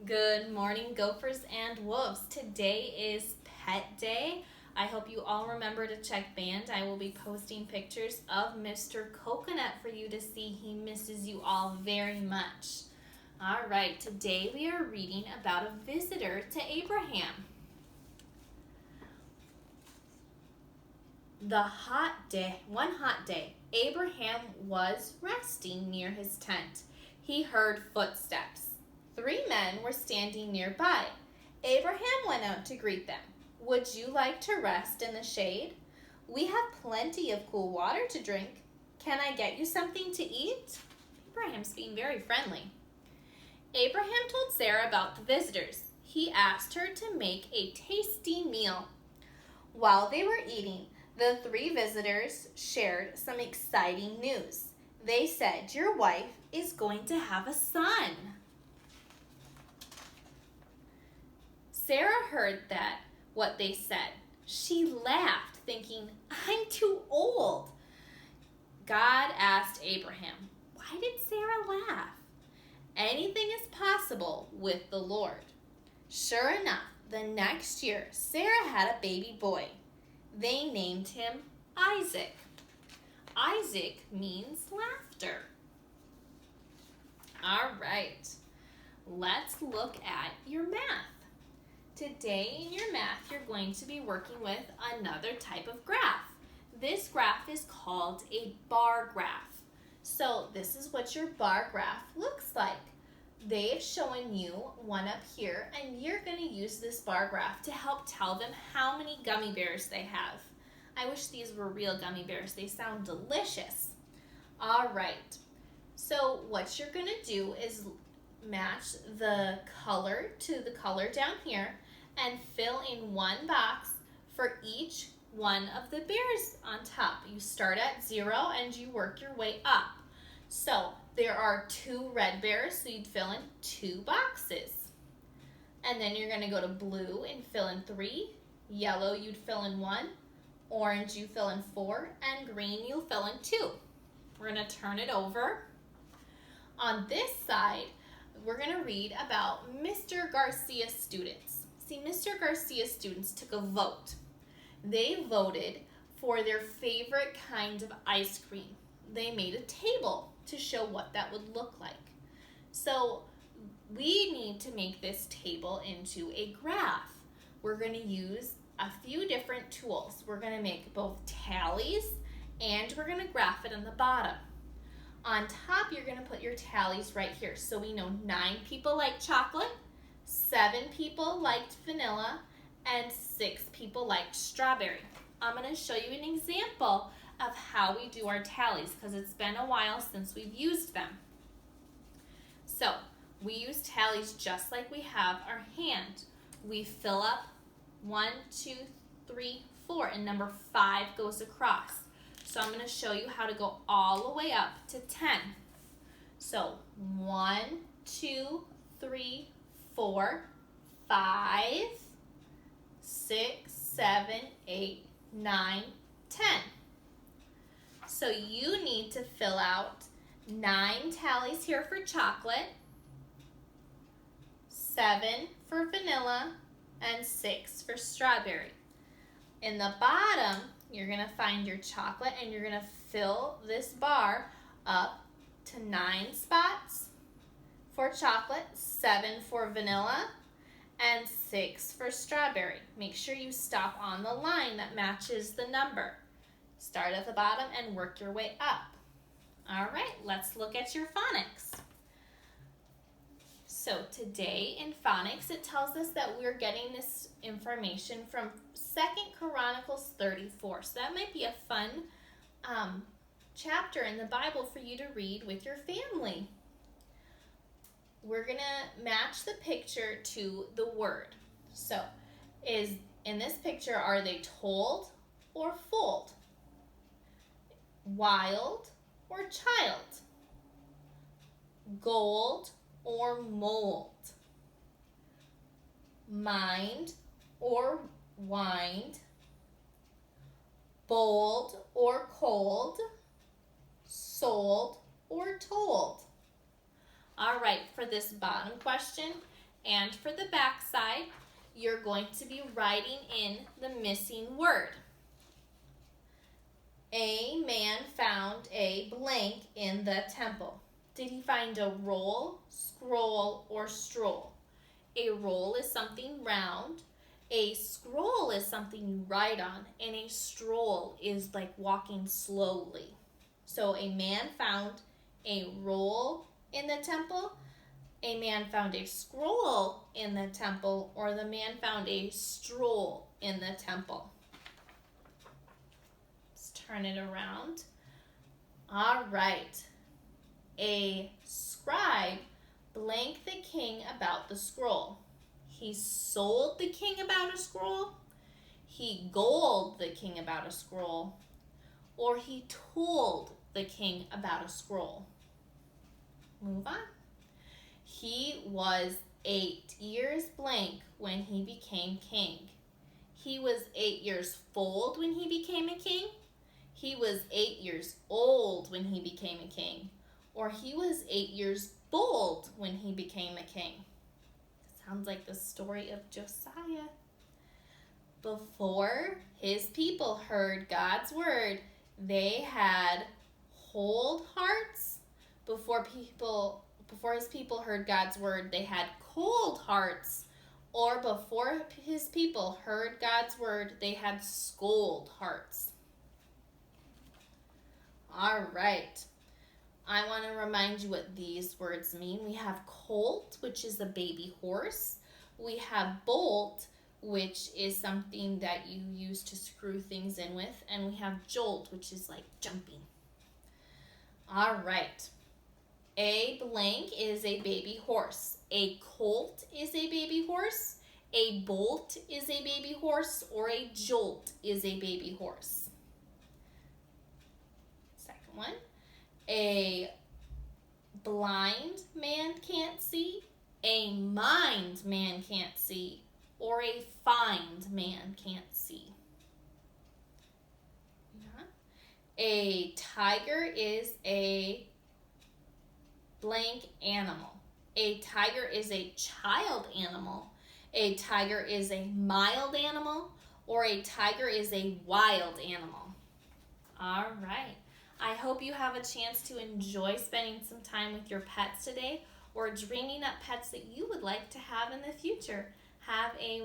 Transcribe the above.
Good morning, gophers and wolves. Today is Pet Day. I hope you all remember to check band. I will be posting pictures of Mr. Coconut for you to see. He misses you all very much. All right, today we are reading about a visitor to Abraham. One hot day, Abraham was resting near his tent. He heard footsteps. 3 men were standing nearby. Abraham went out to greet them. Would you like to rest in the shade? We have plenty of cool water to drink. Can I get you something to eat? Abraham's being very friendly. Abraham told Sarah about the visitors. He asked her to make a tasty meal. While they were eating, the 3 visitors shared some exciting news. They said, "Your wife is going to have a son." Sarah heard what they said. She laughed, thinking, "I'm too old." God asked Abraham, "Why did Sarah laugh?" Anything is possible with the Lord. Sure enough, the next year, Sarah had a baby boy. They named him Isaac. Isaac means laughter. All right, let's look at your math. Today in your math, you're going to be working with another type of graph. This graph is called a bar graph. So this is what your bar graph looks like. They've shown you one up here, and you're going to use this bar graph to help tell them how many gummy bears they have. I wish these were real gummy bears. They sound delicious. All right. So what you're going to do is match the color to the color down here and fill in one box for each one of the bears on top. You start at 0 and you work your way up. So there are 2 red bears, so you'd fill in 2 boxes. And then you're going to go to blue and fill in 3. Yellow, you'd fill in 1. Orange, you fill in 4. And green, you'll fill in 2. We're going to turn it over. On this side, we're going to read about Mr. Garcia's students. See, Mr. Garcia's students took a vote. They voted for their favorite kind of ice cream. They made a table to show what that would look like. So we need to make this table into a graph. We're going to use a few different tools. We're going to make both tallies and we're going to graph it on the bottom. On top, you're going to put your tallies right here. So we know 9 people like chocolate, 7 people liked vanilla, and 6 people liked strawberry. I'm going to show you an example of how we do our tallies because it's been a while since we've used them. So we use tallies just like we have our hand. We fill up 1, 2, 3, 4, and number 5 goes across. So I'm going to show you how to go all the way up to 10. So 1, 2, 3, 4, 5, 6, 7, 8, 9, 10. So you need to fill out 9 tallies here for chocolate, 7 for vanilla, and 6 for strawberry. In the bottom, you're going to find your chocolate and you're going to fill this bar up to 9 spots for chocolate, 7 for vanilla, and 6 for strawberry. Make sure you stop on the line that matches the number. Start at the bottom and work your way up. All right, let's look at your phonics. So today in phonics, it tells us that we're getting this information from 2 Chronicles 34. So that might be a fun chapter in the Bible for you to read with your family. We're going to match the picture to the word. So in this picture, are they told or fooled? Wild or child? Gold or mold? Mind or wind? Bold or cold? Sold or told? All right, for this bottom question, And for the back side, you're going to be writing in the missing word. A man found a blank in the temple. Did he find a roll, scroll, or stroll? A roll is something round. A scroll is something you write on. And a stroll is like walking slowly. So a man found a roll in the temple. A man found a scroll in the temple. Or the man found a stroll in the temple. Let's turn it around. All right. A scribe blanked the king about the scroll. He sold the king about a scroll. He gold the king about a scroll. Or he told the king about a scroll. Move on. He was 8 years blank when he became king. He was 8 years old when he became a king. He was 8 years old when he became a king. Or he was 8 years old when he became a king. Sounds like the story of Josiah. Before his people heard God's word, they had cold hearts. Before his people heard God's word, they had cold hearts. Or before his people heard God's word, they had scold hearts. All right. I want to remind you what these words mean. We have colt, which is a baby horse. We have bolt, which is something that you use to screw things in with. And we have jolt, which is like jumping. All right. A blank is a baby horse. A colt is a baby horse. A bolt is a baby horse. Or a jolt is a baby horse. Second one. A blind man can't see, a mind man can't see, or a find man can't see. Yeah. A tiger is a blank animal. A tiger is a child animal. A tiger is a mild animal, or a tiger is a wild animal. All right. I hope you have a chance to enjoy spending some time with your pets today or dreaming up pets that you would like to have in the future. Have a